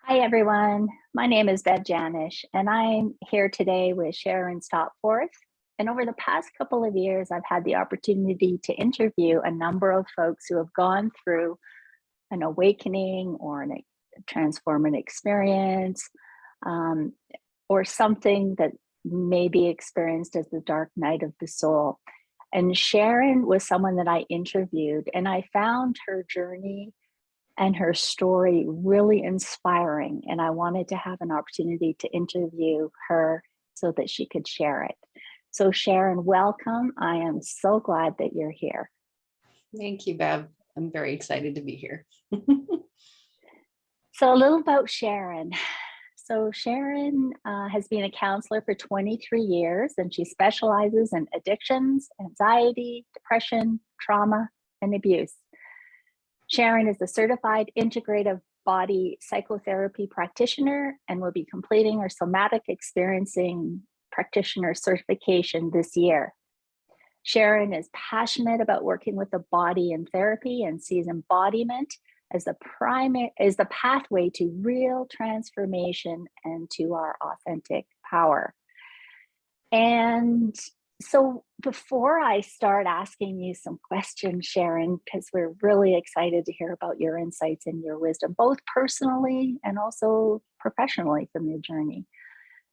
Hi, everyone. My name is Bevs, and I'm here today with Sharon Stopforth. And over the past couple of years, I've had the opportunity to interview a number of folks who have gone through an awakening or a transformative experience, um, or something that may be experienced as the dark night of the soul. And Sharon was someone that I interviewed, and I found her journey and her story really inspiring. And I wanted to have an opportunity to interview her so that she could share it. So Sharon, welcome. I am so glad that you're here. Thank you, Bev. I'm very excited to be here. So a little about Sharon. So Sharon has been a counselor for 23 years, and she specializes in addictions, anxiety, depression, trauma, and abuse. Sharon is a Certified Integrative Body Psychotherapy Practitioner and will be completing her Somatic Experiencing Practitioner certification this year. Sharon is passionate about working with the body in therapy and sees embodiment as the pathway to real transformation and to our authentic power. And so before I start asking you some questions, Sharon, because we're really excited to hear about your insights and your wisdom, both personally and also professionally from your journey.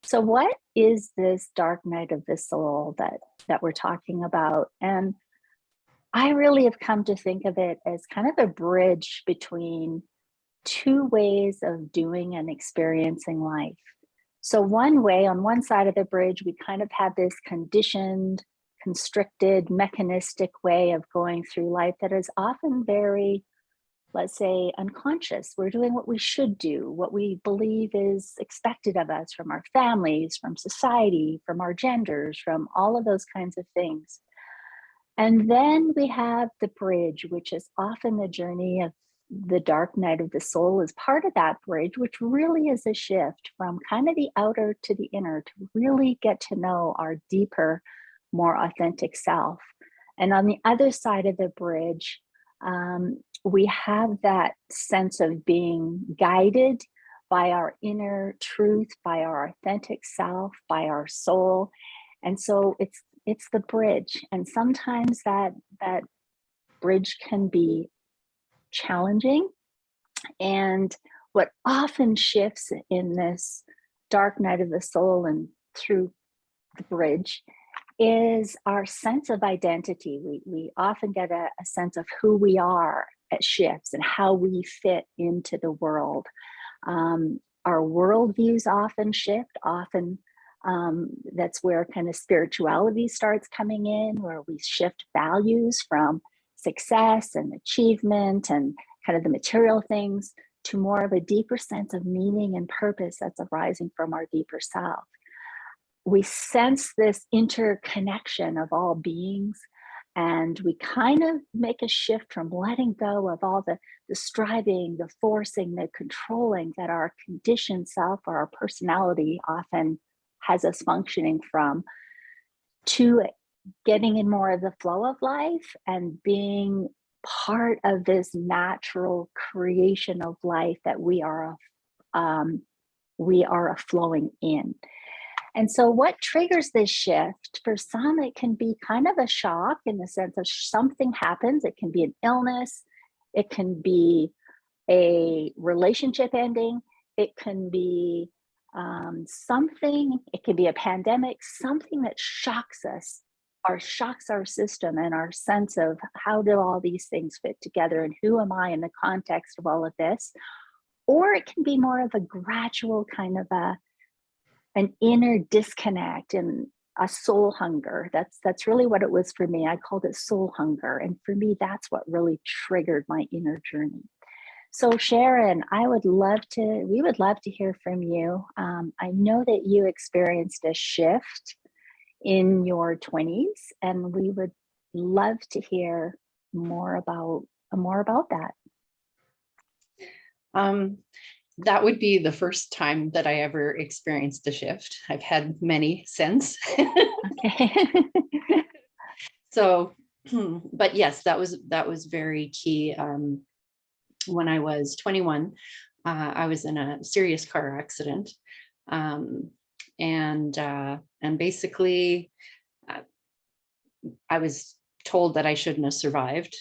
So what is this dark night of the soul that we're talking about? And I really have come to think of it as kind of a bridge between two ways of doing and experiencing life. So one way, on one side of the bridge, we kind of have this conditioned, constricted, mechanistic way of going through life that is often very, let's say, unconscious. We're doing what we should do, what we believe is expected of us from our families, from society, from our genders, from all of those kinds of things. And then we have the bridge, which is often the journey of the dark night of the soul is part of that bridge, which really is a shift from kind of the outer to the inner to really get to know our deeper, more authentic self. And on the other side of the bridge, we have that sense of being guided by our inner truth, by our authentic self, by our soul. And so it's the bridge. And sometimes that bridge can be challenging. And what often shifts in this dark night of the soul and through the bridge is our sense of identity. We often get a sense of who we are at shifts and how we fit into the world. Our worldviews often shift, that's where kind of spirituality starts coming in, where we shift values from success and achievement and kind of the material things to more of a deeper sense of meaning and purpose that's arising from our deeper self. We sense this interconnection of all beings, and we kind of make a shift from letting go of all the striving, the forcing, the controlling that our conditioned self or our personality often has us functioning from, to getting in more of the flow of life and being part of this natural creation of life that we are flowing in. And so what triggers this shift? For some, it can be kind of a shock in the sense of something happens. It can be an illness. It can be a relationship ending. It can be something, it can be a pandemic, something that shocks us or shocks our system and our sense of how do all these things fit together and who am I in the context of all of this? Or it can be more of a gradual kind of an inner disconnect and a soul hunger. That's really what it was for me. I called it soul hunger. And for me, that's what really triggered my inner journey. So Sharon, we would love to hear from you. I know that you experienced a shift in your 20s, and we would love to hear more about that. That would be the first time that I ever experienced a shift. I've had many since. Okay. So, but yes, that was very key. When I was 21, I was in a serious car accident. And basically, I was told that I shouldn't have survived,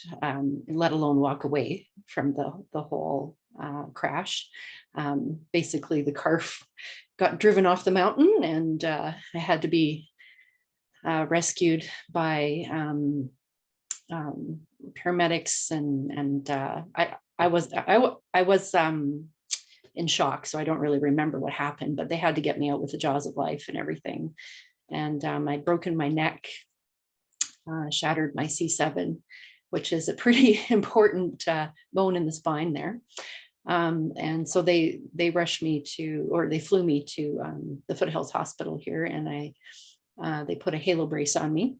let alone walk away from the whole crash. Basically, the car got driven off the mountain, and I had to be rescued by paramedics, and I was in shock, so I don't really remember what happened, but they had to get me out with the jaws of life and everything. And I'd broken my neck, shattered my C7, which is a pretty important bone in the spine there. And so they rushed me to, or they flew me to the Foothills Hospital here, and they put a halo brace on me.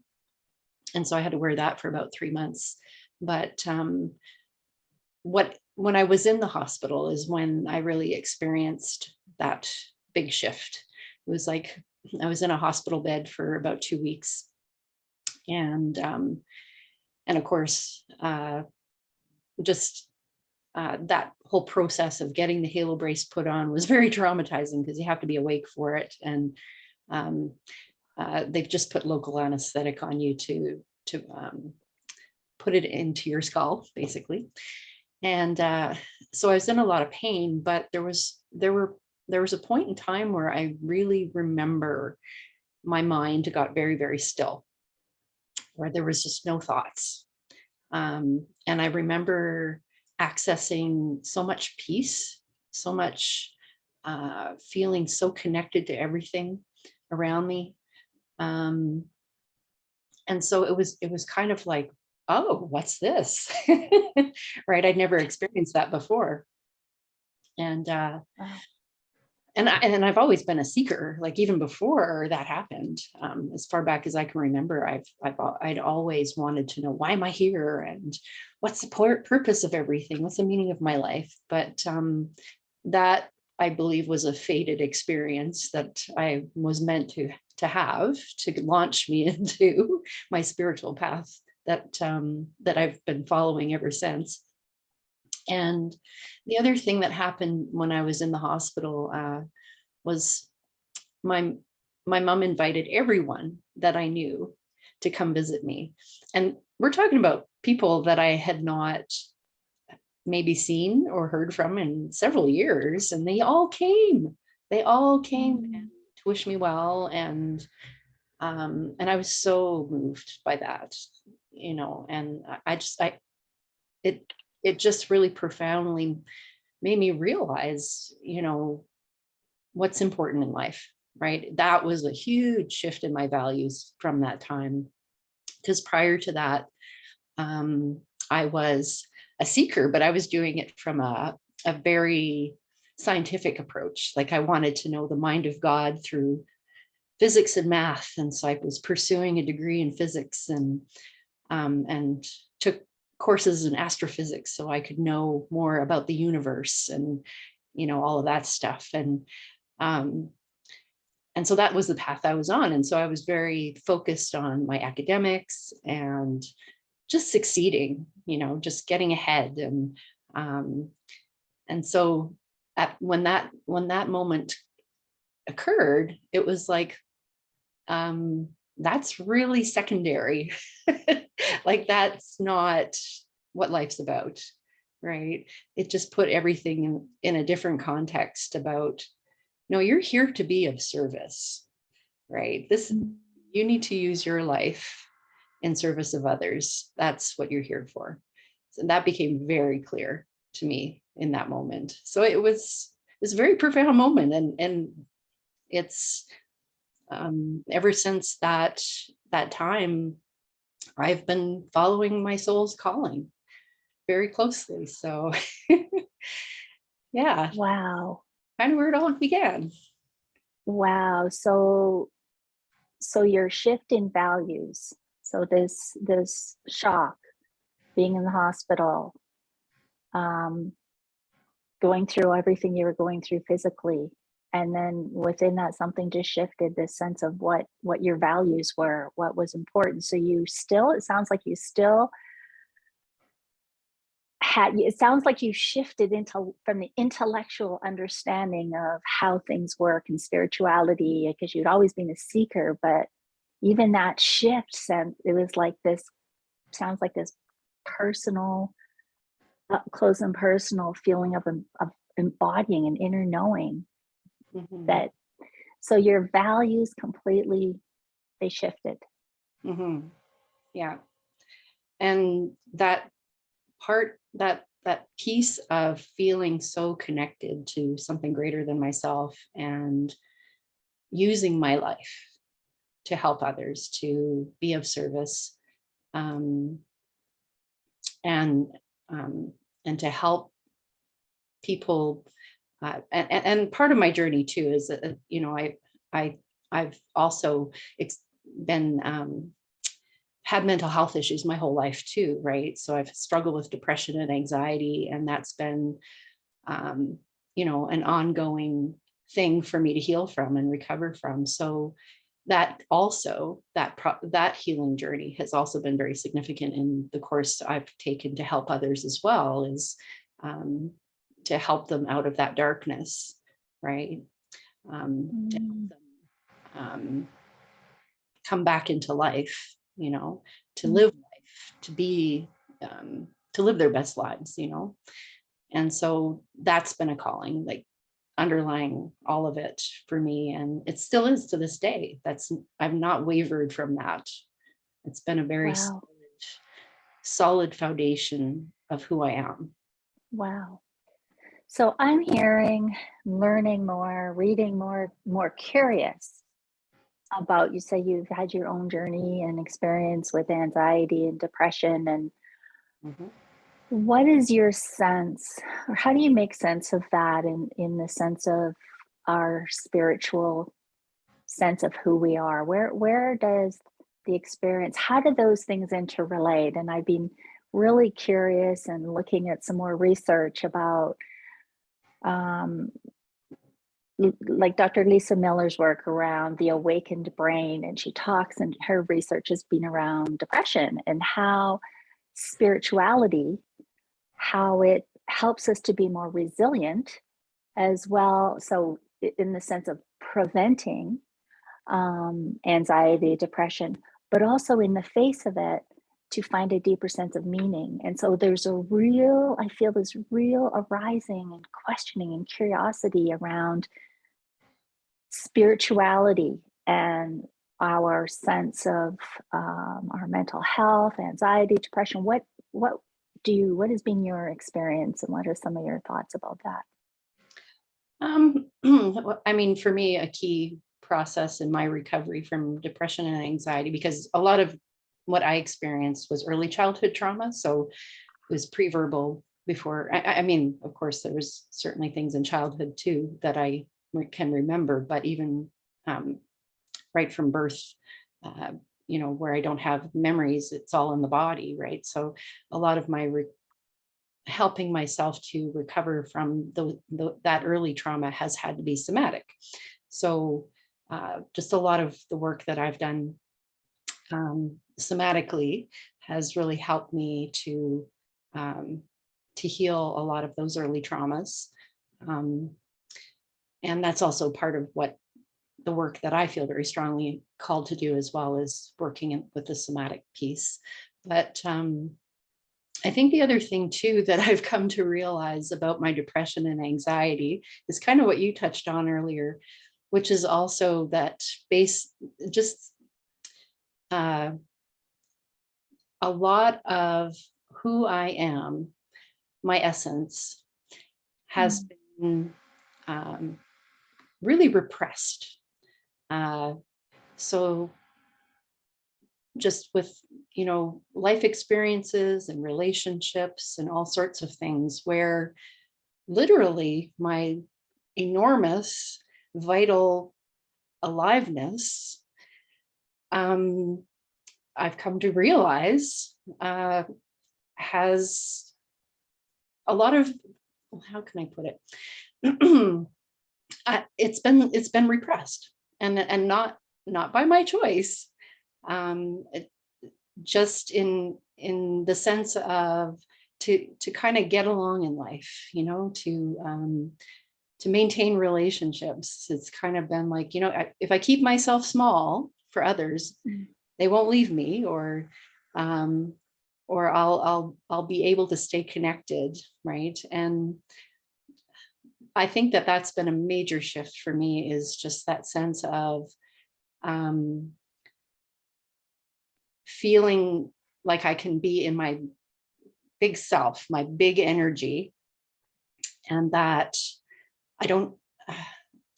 And so I had to wear that for about 3 months. But when I was in the hospital is when I really experienced that big shift. It was like I was in a hospital bed for about 2 weeks. And of course, just that whole process of getting the halo brace put on was very traumatizing, because you have to be awake for it. And they've just put local anesthetic on you to put it into your skull, basically. And so I was in a lot of pain, but there was a point in time where I really remember my mind got very, very still, where there was just no thoughts. And I remember accessing so much peace, so much feeling so connected to everything around me. And so it was kind of like, oh, what's this? Right? I'd never experienced that before. And and I've always been a seeker, like even before that happened. As far back as I can remember, I'd always wanted to know, why am I here? And what's the purpose of everything? What's the meaning of my life? But that, I believe, was a fated experience that I was meant to have to launch me into my spiritual path that I've been following ever since. And the other thing that happened when I was in the hospital was my mom invited everyone that I knew to come visit me. And we're talking about people that I had not maybe seen or heard from in several years. And they all came. And to wish me well. And I was so moved by that, and it just really profoundly made me realize, what's important in life, right? That was a huge shift in my values from that time. Because prior to that, I was a seeker, but I was doing it from a very scientific approach. Like, I wanted to know the mind of God through physics and math. And so I was pursuing a degree in physics, and took courses in astrophysics so I could know more about the universe and, all of that stuff. And so that was the path I was on. And so I was very focused on my academics and just succeeding, just getting ahead. And so when that moment occurred, it was like, that's really secondary. Like, that's not what life's about, right? It just put everything in a different context about, no, you're here to be of service, right? You need to use your life in service of others. That's what you're here for. So that became very clear to me in that moment. So it was a very profound moment. And it's, ever since that time, I've been following my soul's calling very closely. So yeah. Wow. Kind of where it all began. Wow. So your shift in values. So this shock, being in the hospital, going through everything you were going through physically, and then within that, something just shifted, this sense of what your values were, what was important. So it sounds like you still it sounds like you shifted into from the intellectual understanding of how things work and spirituality, because you'd always been a seeker, but even that shift, it was like this, sounds like this personal, up close and personal feeling of embodying an inner knowing that, so your values completely, they shifted. Yeah. And that part, that piece of feeling so connected to something greater than myself and using my life to help others, to be of service, and to help people. And part of my journey too is that, you know, I've also been had mental health issues my whole life too, right? So I've struggled with depression and anxiety, and that's been, you know, an ongoing thing for me to heal from and recover from. So that also, that healing journey has also been very significant in the course I've taken to help others as well, is to help them out of that darkness, right? To help them come back into life, you know, to live life, to be, to live their best lives, you know. And so that's been a calling, like underlying all of it for me. And it still is to this day. I've not wavered from that. It's been a very solid foundation of who I am. Wow. So I'm hearing, learning more, reading more curious about, you say you've had your own journey and experience with anxiety and depression, and what is your sense, or how do you make sense of that in the sense of our spiritual sense of who we are? Where does the experience, how do those things interrelate? And I've been really curious and looking at some more research about like Dr. Lisa Miller's work around the awakened brain, and she talks, and her research has been around depression and how spirituality, how it helps us to be more resilient as well. So in the sense of preventing anxiety, depression, but also in the face of it, to find a deeper sense of meaning. And so there's I feel this real arising and questioning and curiosity around spirituality and our sense of our mental health, anxiety, depression. What has been your experience, and what are some of your thoughts about that? I mean, for me, a key process in my recovery from depression and anxiety, because a lot of what I experienced was early childhood trauma. So it was pre-verbal before. I mean, of course, there was certainly things in childhood too that I can remember, but even right from birth, you know, where I don't have memories, it's all in the body, right? So a lot of my helping myself to recover from that early trauma has had to be somatic. So just a lot of the work that I've done somatically has really helped me to heal a lot of those early traumas. And that's also part of what the work that I feel very strongly called to do, as well as working with the somatic piece. But I think the other thing too that I've come to realize about my depression and anxiety is kind of what you touched on earlier, which is also that a lot of who I am, my essence, has been really repressed. So just with, you know, life experiences and relationships and all sorts of things, where literally my enormous vital aliveness, I've come to realize has a lot of, how can I put it? It's been repressed, and not by my choice. Just in the sense of to kind of get along in life, you know, to maintain relationships. It's kind of been like, you know, if I keep myself small for others, they won't leave me, or I'll be able to stay connected, right? And I think that that's been a major shift for me, is just that sense of feeling like I can be in my big self, my big energy, and that I don't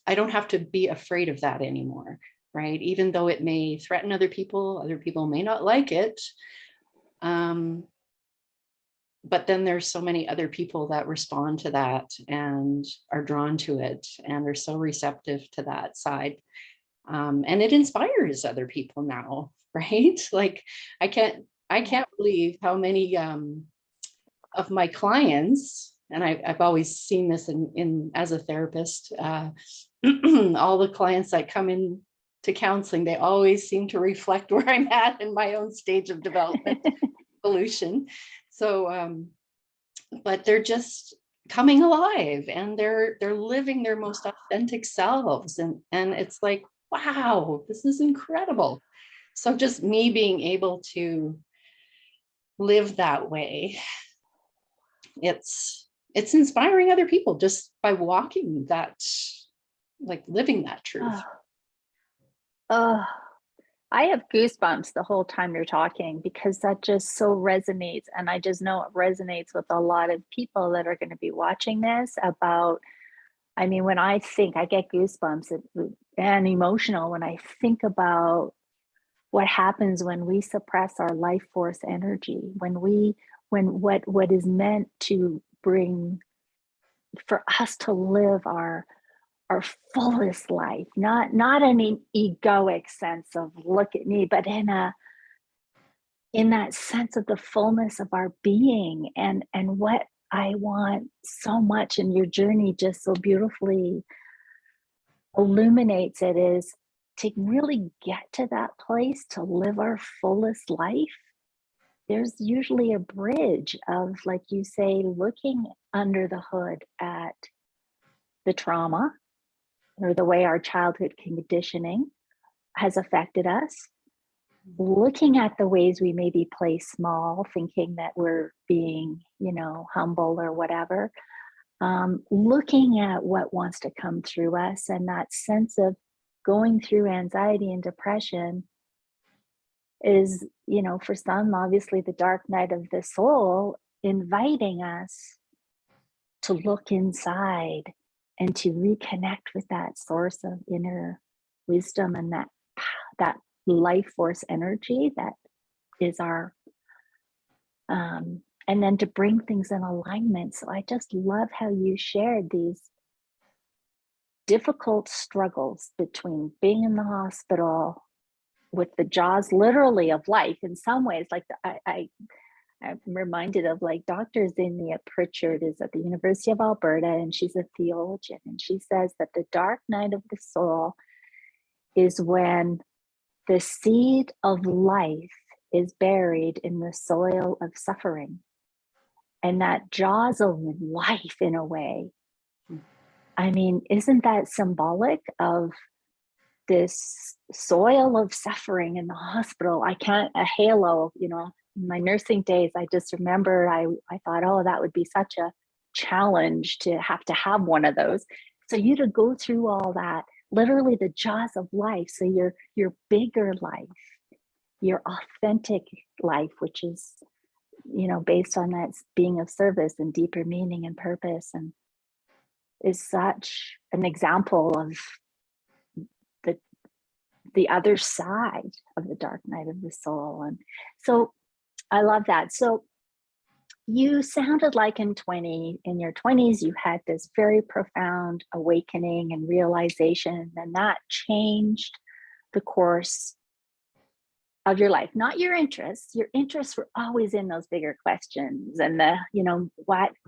have to be afraid of that anymore, right? Even though it may threaten other people may not like it. But then there's so many other people that respond to that and are drawn to it and are so receptive to that side. And it inspires other people now, right? Like I can't believe how many of my clients, and I've always seen this in as a therapist, all the clients that come in to counseling, they always seem to reflect where I'm at in my own stage of development, evolution. So, but they're just coming alive, and they're living their most authentic selves, and it's like, wow, this is incredible. So just me being able to live that way, it's inspiring other people just by walking that, like living that truth. Oh, I have goosebumps the whole time you're talking, because that just so resonates. And I just know it resonates with a lot of people that are going to be watching this about, I mean, when I think, I get goosebumps and emotional when I think about what happens when we suppress our life force energy, when what is meant to bring, for us to live our fullest life, not an egoic sense of look at me, but in that sense of the fullness of our being, and what I want so much, and your journey just so beautifully illuminates it, is to really get to that place to live our fullest life. There's usually a bridge of, like you say, looking under the hood at the trauma, or the way our childhood conditioning has affected us, looking at the ways we maybe play small, thinking that we're being, humble or whatever, looking at what wants to come through us, and that sense of going through anxiety and depression is, for some, obviously the dark night of the soul, inviting us to look inside and to reconnect with that source of inner wisdom, and that life force energy that is our, and then to bring things in alignment. So I just love how you shared these difficult struggles between being in the hospital with the jaws literally of life in some ways. Like I'm reminded of, like, Dr. Zinnia Pritchard is at the University of Alberta, and she's a theologian, and she says that the dark night of the soul is when the seed of life is buried in the soil of suffering. And that jaws of life, in a way, I mean, isn't that symbolic of this soil of suffering in the hospital? A halo, in my nursing days, I just remember I thought, oh, that would be such a challenge to have one of those. So you to go through all that, literally the jaws of life. So your bigger life, your authentic life, which is, based on that being of service and deeper meaning and purpose, and is such an example of the other side of the dark night of the soul. And so I love that. So you sounded like in your 20s, you had this very profound awakening and realization, and that changed the course of your life. Not your interests. Your interests were always in those bigger questions, and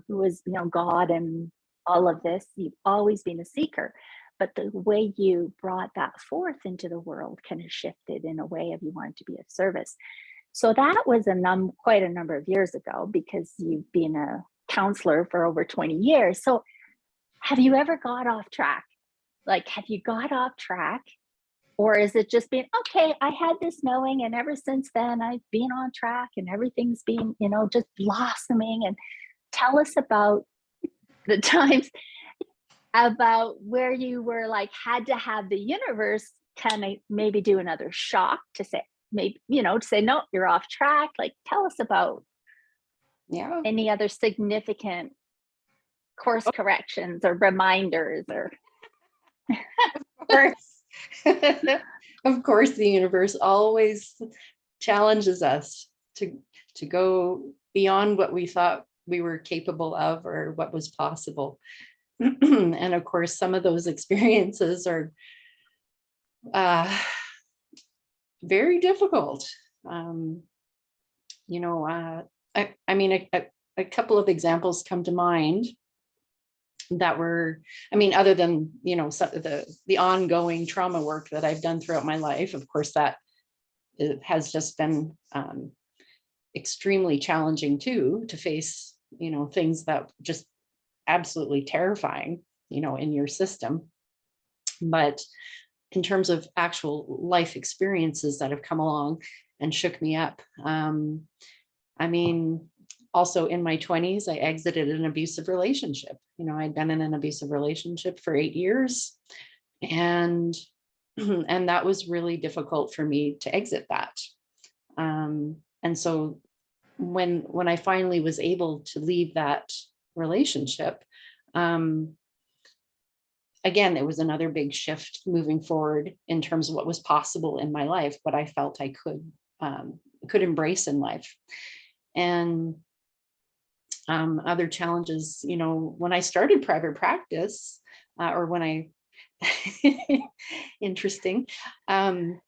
who is, God and all of this. You've always been a seeker. But the way you brought that forth into the world kind of shifted in a way of, you wanted to be of service. So that was quite a number of years ago, because you've been a counselor for over 20 years. So have you ever got off track? Like, have you got off track? Or is it just been, okay, I had this knowing, and ever since then I've been on track and everything's been, just blossoming? And tell us about the times about where you were like, had to have the universe kind of maybe do another shock to say, maybe, to say, no, you're off track. Like, tell us about any other significant course corrections or reminders or. Of course. Of course, the universe always challenges us to go beyond what we thought we were capable of or what was possible. And of course, some of those experiences are very difficult. I mean, a couple of examples come to mind that were, other than, the ongoing trauma work that I've done throughout my life. Of course, that has just been extremely challenging too, to face, things that just absolutely terrifying, in your system. But in terms of actual life experiences that have come along and shook me up, also in my 20s, I exited an abusive relationship. I'd been in an abusive relationship for 8 years, and that was really difficult for me to exit that. And so when I finally was able to leave that relationship, again, it was another big shift moving forward in terms of what was possible in my life, what I felt I could embrace in life. And other challenges, when I started private practice, or when I, interesting, I'm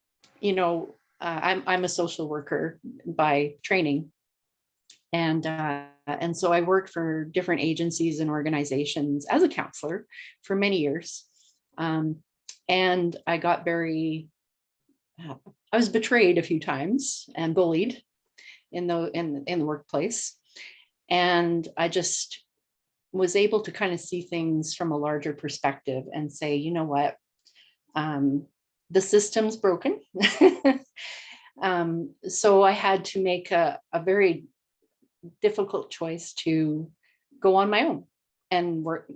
a social worker by training. And so I worked for different agencies and organizations as a counselor for many years. And I got I was betrayed a few times and bullied in the workplace. And I just was able to kind of see things from a larger perspective and say, you know what, the system's broken. So I had to make a very difficult choice to go on my own and work,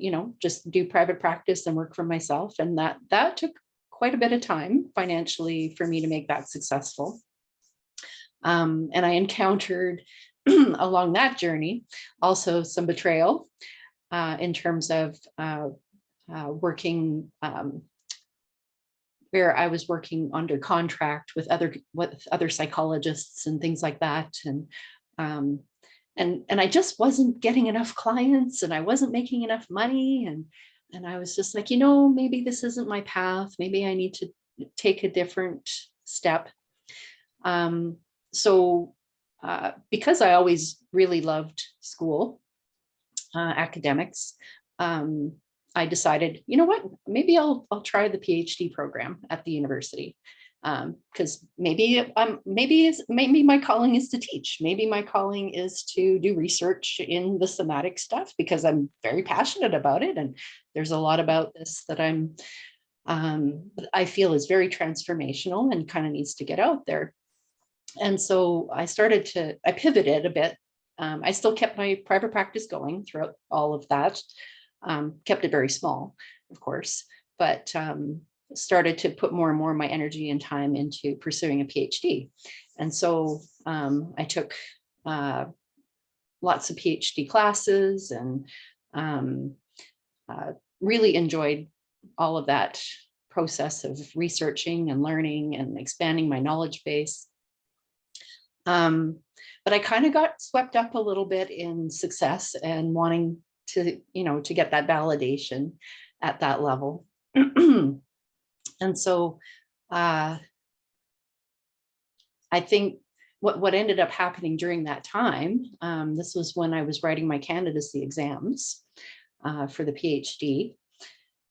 just do private practice and work for myself. And that took quite a bit of time financially for me to make that successful. And I encountered along that journey also some betrayal in terms of working where I was working under contract with other psychologists and things like that. And I just wasn't getting enough clients, and I wasn't making enough money. And I was just like, maybe this isn't my path. Maybe I need to take a different step. So because I always really loved school, academics, I decided, you know what, maybe I'll try the PhD program at the university. Because maybe my calling is to teach. Maybe my calling is to do research in the somatic stuff, because I'm very passionate about it. And there's a lot about this that I feel is very transformational and kind of needs to get out there. And so I pivoted a bit. I still kept my private practice going throughout all of that. Kept it very small, of course, but started to put more and more of my energy and time into pursuing a PhD. And so I took lots of PhD classes and really enjoyed all of that process of researching and learning and expanding my knowledge base. But I kind of got swept up a little bit in success and wanting to get that validation at that level. And so I think what ended up happening during that time, this was when I was writing my candidacy exams for the PhD,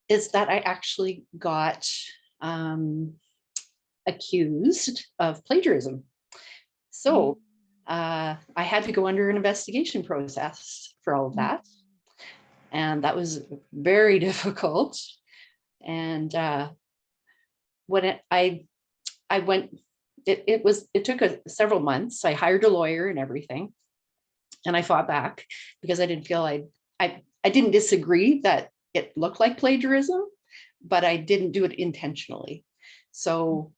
is that I actually got accused of plagiarism. So I had to go under an investigation process for all of that. And that was very difficult. And when I went, it took several months. I hired a lawyer and everything. And I fought back because I didn't feel I didn't disagree that it looked like plagiarism, but I didn't do it intentionally. So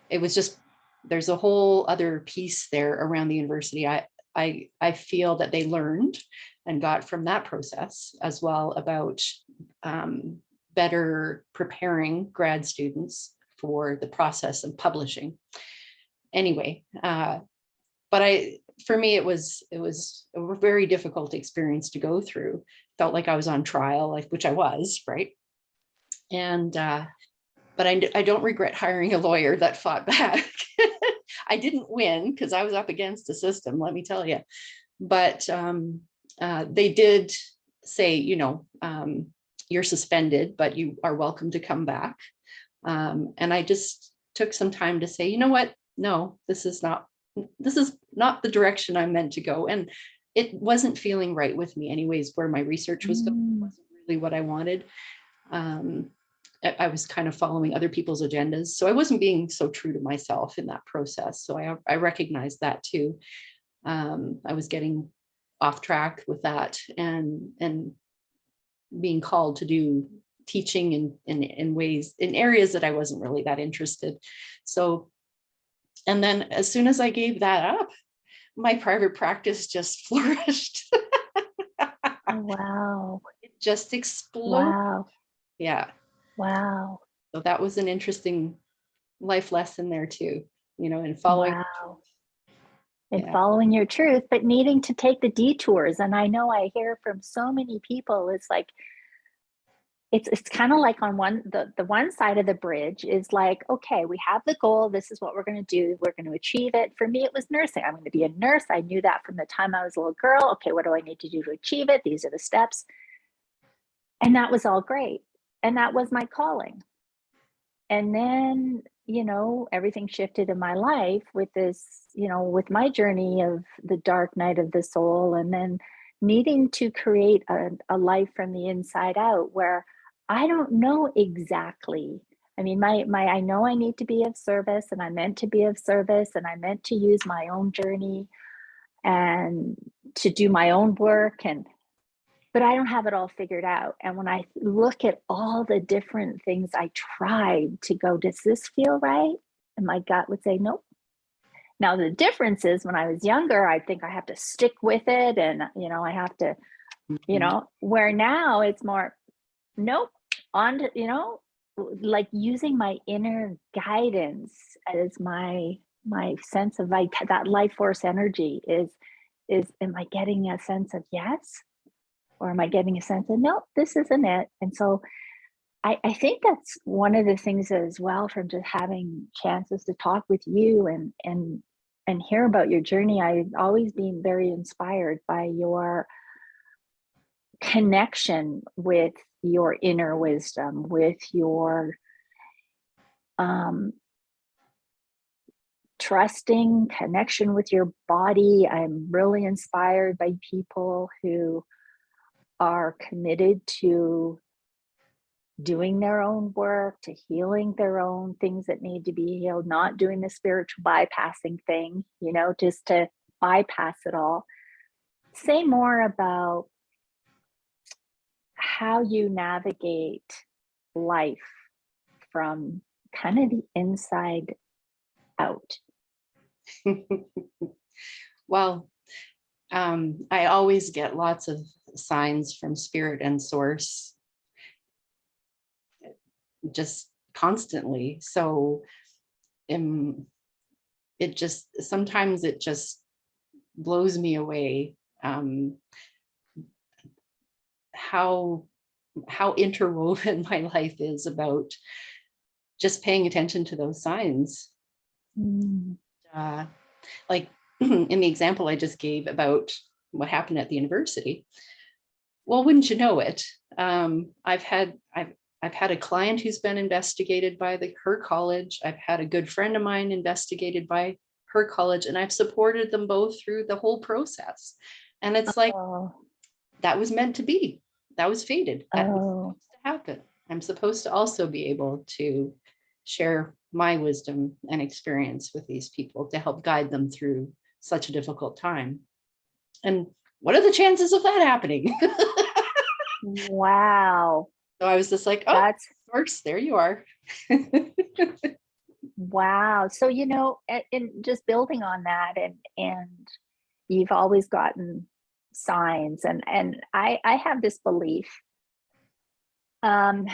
it was just, there's a whole other piece there around the university. I feel that they learned and got from that process as well about better preparing grad students for the process of publishing. Anyway, for me, it was a very difficult experience to go through. Felt like I was on trial, which I was, right? And but I don't regret hiring a lawyer that fought back. I didn't win because I was up against the system, let me tell you. But they did say, you're suspended, but you are welcome to come back. And I just took some time to say, you know what? No, this is not the direction I'm meant to go. And it wasn't feeling right with me anyways, where my research was going. It wasn't really what I wanted. I was kind of following other people's agendas. So I wasn't being so true to myself in that process. So I recognized that too. I was getting off track with that and being called to do teaching in ways, in areas that I wasn't really that interested. So, and then as soon as I gave that up, my private practice just flourished. Oh, wow. It just exploded. Wow. Yeah. Wow. So that was an interesting life lesson there too, in following. Wow. And following your truth, but needing to take the detours. And I know I hear from so many people, it's like, it's kind of like on the one side of the bridge is like, okay, we have the goal. This is what we're going to do. We're going to achieve it. For me, it was nursing. I'm going to be a nurse. I knew that from the time I was a little girl. Okay, what do I need to do to achieve it? These are the steps. And that was all great. And that was my calling. And then, everything shifted in my life with this, with my journey of the dark night of the soul, and then needing to create a life from the inside out where I don't know exactly. I mean, I know I need to be of service, and I'm meant to be of service, and I'm meant to use my own journey and to do my own work, but I don't have it all figured out. And when I look at all the different things I tried to go, does this feel right? And my gut would say, nope. Now, the difference is when I was younger, I think I have to stick with it. And, I have to, where now it's more, nope, on to, like using my inner guidance as my sense of that life force energy is, am I getting a sense of yes? Or am I getting a sense of, no, this isn't it? And so I think that's one of the things as well, from just having chances to talk with you and hear about your journey. I've always been very inspired by your connection with your inner wisdom, with your trusting connection with your body. I'm really inspired by people who are committed to doing their own work, to healing their own things that need to be healed, not doing the spiritual bypassing thing, just to bypass it all. Say more about how you navigate life from kind of the inside out. Well, I always get lots of signs from spirit and source just constantly. So sometimes it just blows me away how interwoven my life is about just paying attention to those signs. Like in the example I just gave about what happened at the university. Well, wouldn't you know it? I've had a client who's been investigated by her college. I've had a good friend of mine investigated by her college, and I've supported them both through the whole process. And it's like, Oh, that was meant to be. That was fated. That was oh, supposed to happen. I'm supposed to also be able to share my wisdom and experience with these people to help guide them through such a difficult time. And what are the chances of that happening? wow. So I was just like, oh, That's works. There you are. wow. So, and just building on that, and you've always gotten signs, and I have this belief um,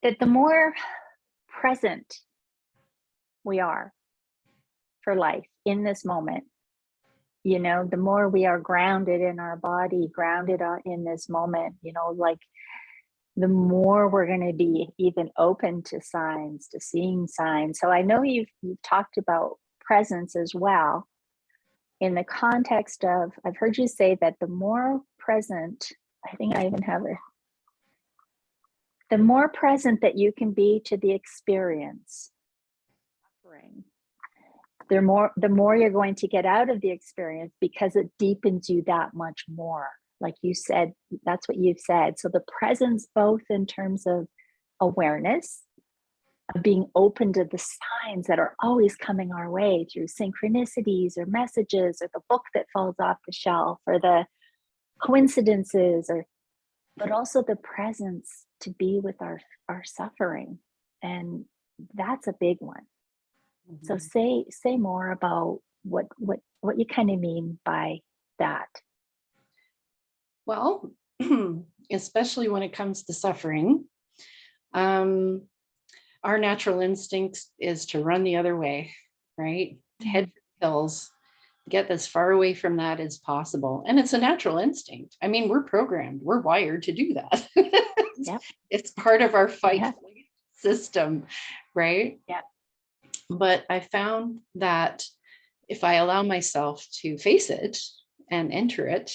that the more present we are for life in this moment, the more we are grounded in our body, grounded in this moment, like the more we're going to be even open to signs, to seeing signs. So I know you've talked about presence as well in the context of, I've heard you say that the more present, I think I even have it, the more present that you can be to the experience, suffering, the more you're going to get out of the experience, because it deepens you that much more. Like you said, that's what you've said. So the presence, both in terms of awareness, of being open to the signs that are always coming our way through synchronicities or messages, or the book that falls off the shelf, or the coincidences, but also the presence to be with our suffering. And that's a big one. So say more about what you kind of mean by that. Well, especially when it comes to suffering, our natural instinct is to run the other way, right? To head for the hills, get as far away from that as possible. And it's a natural instinct. I mean, we're programmed, we're wired to do that. Yep. It's part of our fight Yeah. system, right? Yeah. But I found that if I allow myself to face it and enter it,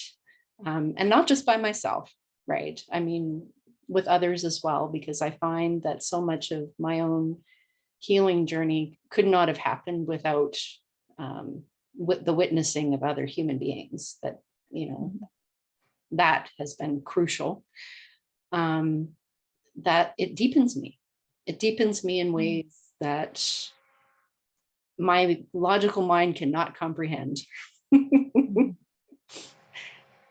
and not just by myself, right? I mean, with others as well, because I find that so much of my own healing journey could not have happened without with the witnessing of other human beings. That, that has been crucial. That it deepens me. It deepens me in ways that my logical mind cannot comprehend.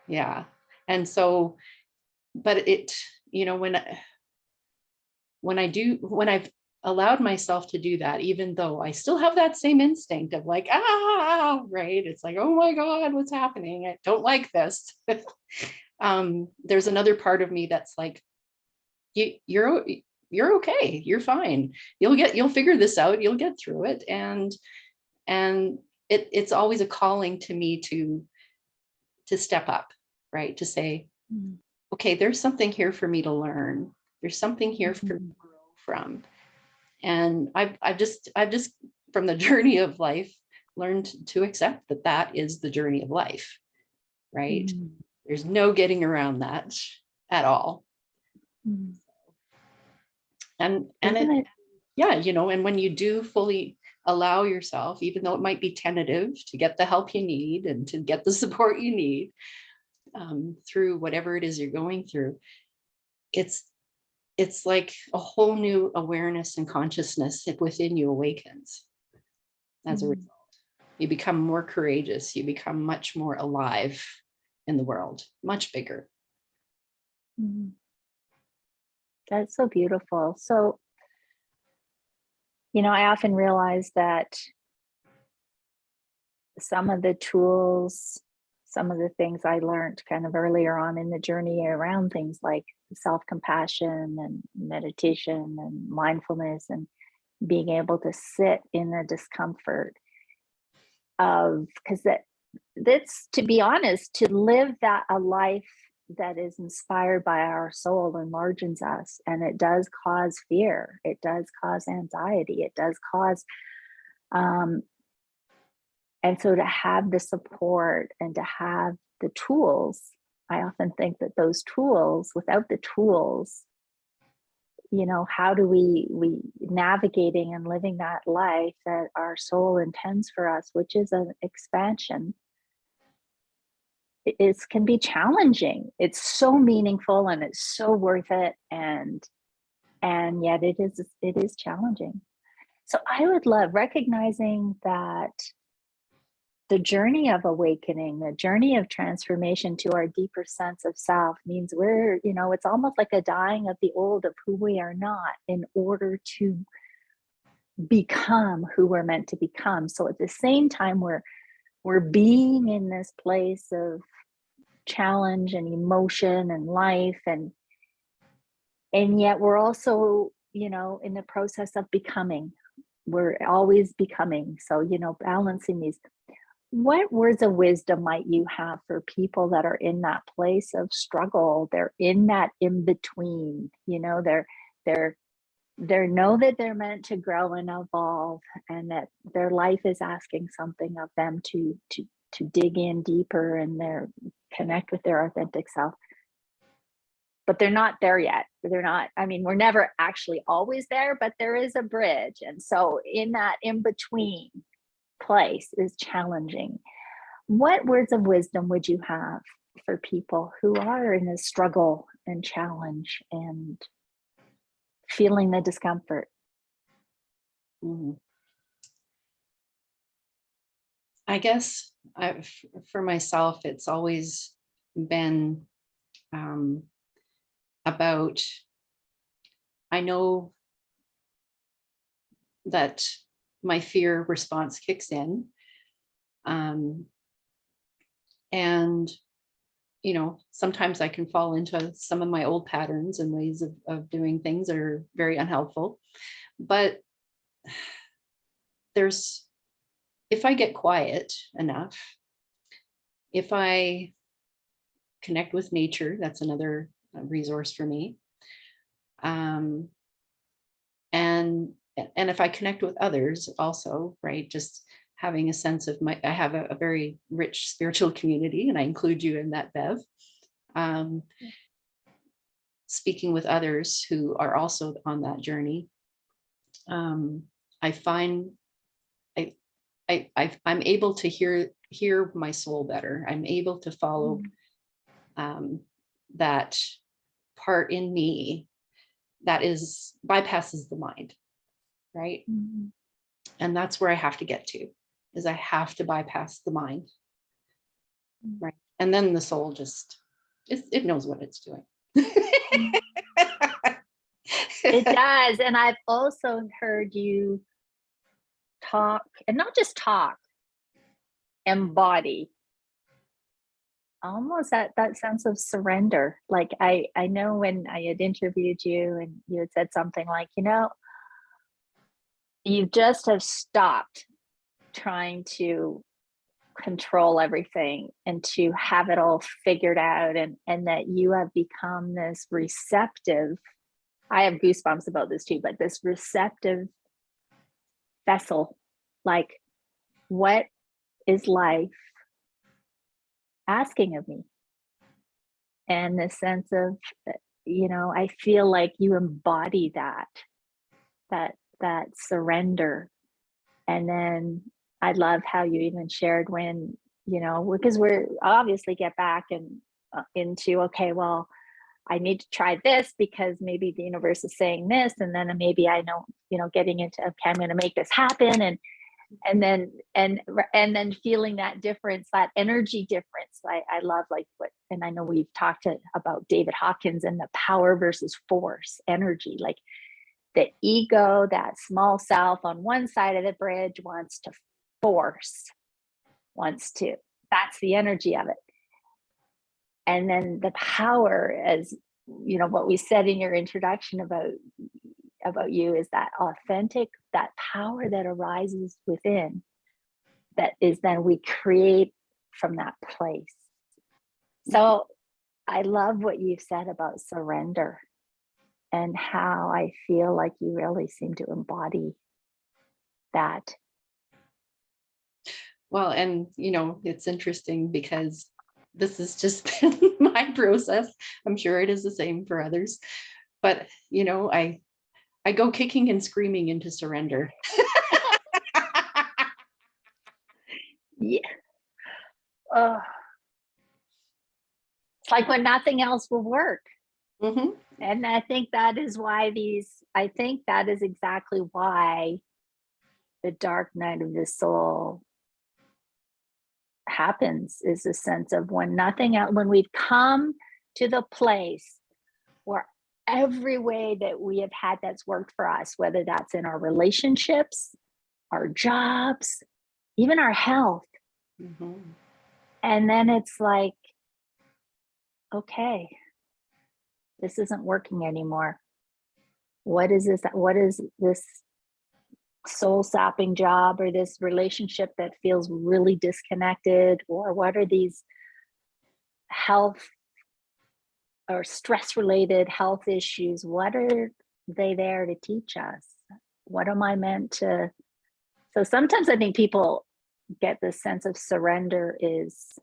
Yeah. And so, but it, when I've allowed myself to do that, even though I still have that same instinct of like, right? It's like, oh my God, what's happening? I don't like this. There's another part of me that's like, you're okay. You're fine. You'll figure this out. You'll get through it. And it's always a calling to me to step up, right? To say, okay, there's something here for me to learn. There's something here for me to grow from. And I've just from the journey of life learned to accept that is the journey of life, right? There's no getting around that at all. And yeah, and when you do fully allow yourself, even though it might be tentative, to get the help you need and to get the support you need through whatever it is you're going through, it's like a whole new awareness and consciousness within you awakens as a result. You become more courageous. You become much more alive in the world, much bigger. That's so beautiful. So, I often realize that some of the tools, some of the things I learned kind of earlier on in the journey around things like self-compassion and meditation and mindfulness, and being able to sit in the discomfort of, because that's, to be honest, to live a life that is inspired by our soul enlarges us, and it does cause fear, it does cause anxiety, it does cause and so to have the support and to have the tools, I often think that those tools, without the tools, how do we navigating and living that life that our soul intends for us, which is an expansion, it can be challenging. It's so meaningful and it's so worth it, and yet it is challenging. So I would love recognizing that the journey of awakening, the journey of transformation to our deeper sense of self means we're, it's almost like a dying of the old of who we are not in order to become who we're meant to become. So at the same time, we're being in this place of challenge and emotion and life, and yet we're also, in the process of becoming. We're always becoming. So, balancing these. What words of wisdom might you have for people that are in that place of struggle? They're in that in between, they're know that they're meant to grow and evolve, and that their life is asking something of them to dig in deeper and connect with their authentic self. But they're not there yet. They're not, we're never actually always there, but there is a bridge. And so in that in between place is challenging. What words of wisdom would you have for people who are in a struggle and challenge and feeling the discomfort? I guess for myself, it's always been about, I know that my fear response kicks in. And, sometimes I can fall into some of my old patterns and ways of doing things that are very unhelpful. But if I get quiet enough, if I connect with nature, that's another resource for me. And if I connect with others also, right, just having a sense of I have a very rich spiritual community, and I include you in that, Bev. Speaking with others who are also on that journey, I find I'm able to hear my soul better. I'm able to follow that part in me that bypasses the mind, right? Mm-hmm. And that's where I have to get to, is I have to bypass the mind, right? And then the soul just, it knows what it's doing. It does. And I've also heard you talk, and not just talk, embody almost that sense of surrender. Like I know when I had interviewed you and you had said something like, you just have stopped trying to control everything and to have it all figured out, and that you have become this receptive, I have goosebumps about this too, but this receptive vessel. Like, what is life asking of me? And the sense of, I feel like you embody that surrender. And then I love how you even shared when, because we're obviously get back and into, okay, well, I need to try this because maybe the universe is saying this, and then maybe I know, getting into, okay, I'm going to make this happen, and then feeling that difference, that energy difference. I love and I know we've talked about David Hawkins and the power versus force energy, like the ego, that small self on one side of the bridge wants to force, that's the energy of it. And then the power, as what we said in your introduction about you, is that authentic, that power that arises within, that is then we create from that place. So I love what you've said about surrender, and how I feel like you really seem to embody that. Well, and it's interesting because this has just been my process. I'm sure it is the same for others. but you know, I go kicking and screaming into surrender. Yeah. Oh, it's like when nothing else will work. Hmm. And I think that is why I think that is exactly why the dark night of the soul happens, is a sense of when nothing else, when we've come to the place where every way that we have had that's worked for us, whether that's in our relationships, our jobs, even our health. Hmm. And then it's like, okay, this isn't working anymore. What is this? What is this soul sapping job or this relationship that feels really disconnected? Or what are these health or stress related health issues? What are they there to teach us? What am I meant to? So sometimes I think people get this sense of surrender is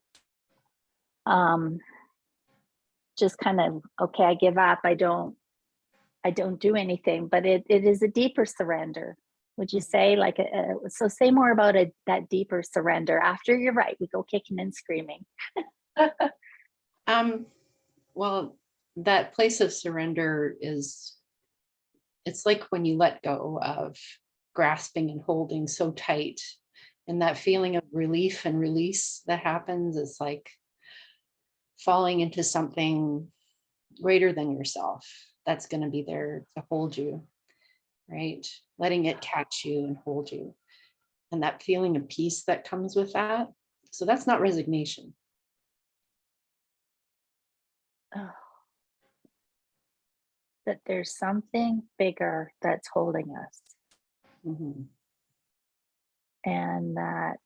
just kind of, okay, I give up. I don't do anything, but it is a deeper surrender. Would you say so say more about that deeper surrender after you're right, we go kicking and screaming. Um, well, that place of surrender it's like when you let go of grasping and holding so tight, and that feeling of relief and release that happens is like falling into something greater than yourself that's going to be there to hold you, right? Letting it catch you and hold you. And that feeling of peace that comes with that. So that's not resignation. Oh, that there's something bigger that's holding us, Mm-hmm. and that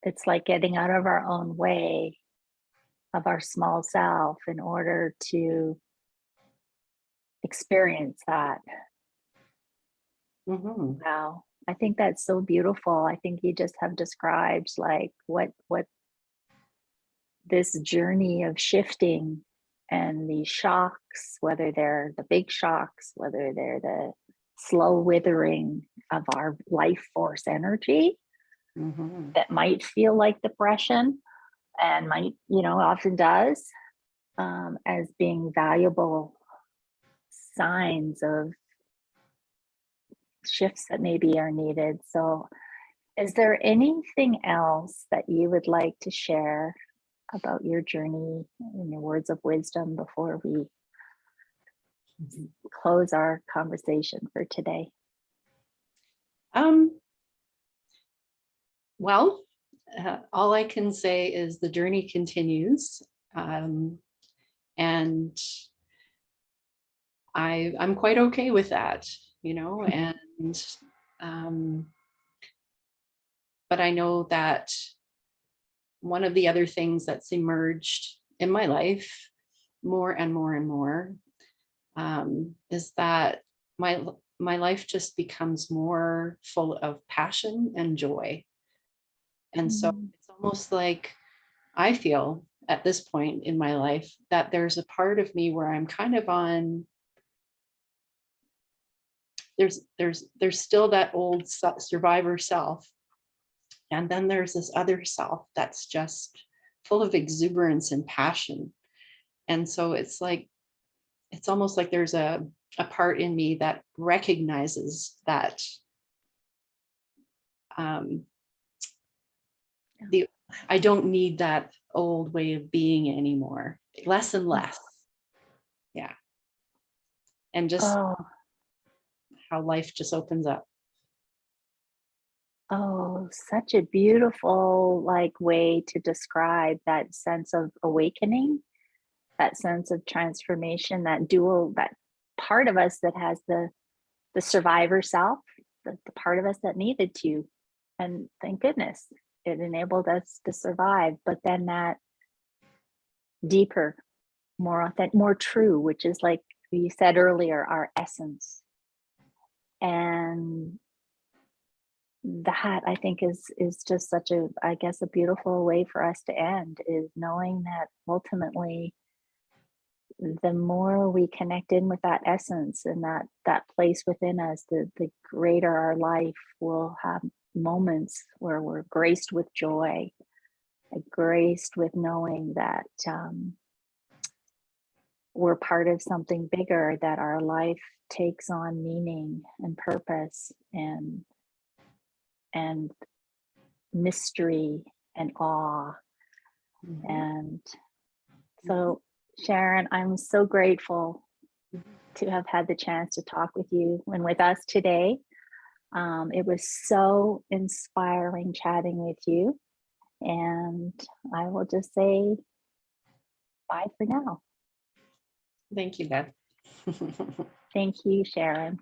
it's like getting out of our own way of our small self in order to experience that. Mm-hmm. Wow. I think that's so beautiful. I think you just have described like what this journey of shifting and these shocks, whether they're the big shocks, whether they're the slow withering of our life force energy Mm-hmm. that might feel like depression and might, often does, as being valuable signs of shifts that maybe are needed. So, is there anything else that you would like to share about your journey in your words of wisdom before we close our conversation for today? Um, well, all I can say is the journey continues. And I'm quite okay with that, and um, but I know that one of the other things that's emerged in my life more and more and more is that my life just becomes more full of passion and joy. And so Mm. it's almost like I feel at this point in my life that there's a part of me where I'm kind of on there's still that old survivor self, and then there's this other self that's just full of exuberance and passion. And so it's almost like there's a part in me that recognizes that um, the I don't need that old way of being anymore, less and less. Yeah. And just Oh, how life just opens up. oh, such a beautiful way to describe that sense of awakening, that sense of transformation, that part of us that has the survivor self, the part of us that needed to. And thank goodness it enabled us to survive. But then that deeper, more authentic, more true, which is like you said earlier, our essence. And that I think is just such a, I guess, a beautiful way for us to end, is knowing that ultimately the more we connect in with that essence and that place within us, the greater our life will have moments where we're graced with joy, graced with knowing that we're part of something bigger, that our life takes on meaning and purpose and mystery and awe. Mhm. And so, Sharon, I'm so grateful to have had the chance to talk with you and with us today. It was so inspiring chatting with you. And I will just say bye for now. Thank you, Bev. Thank you, Sharon.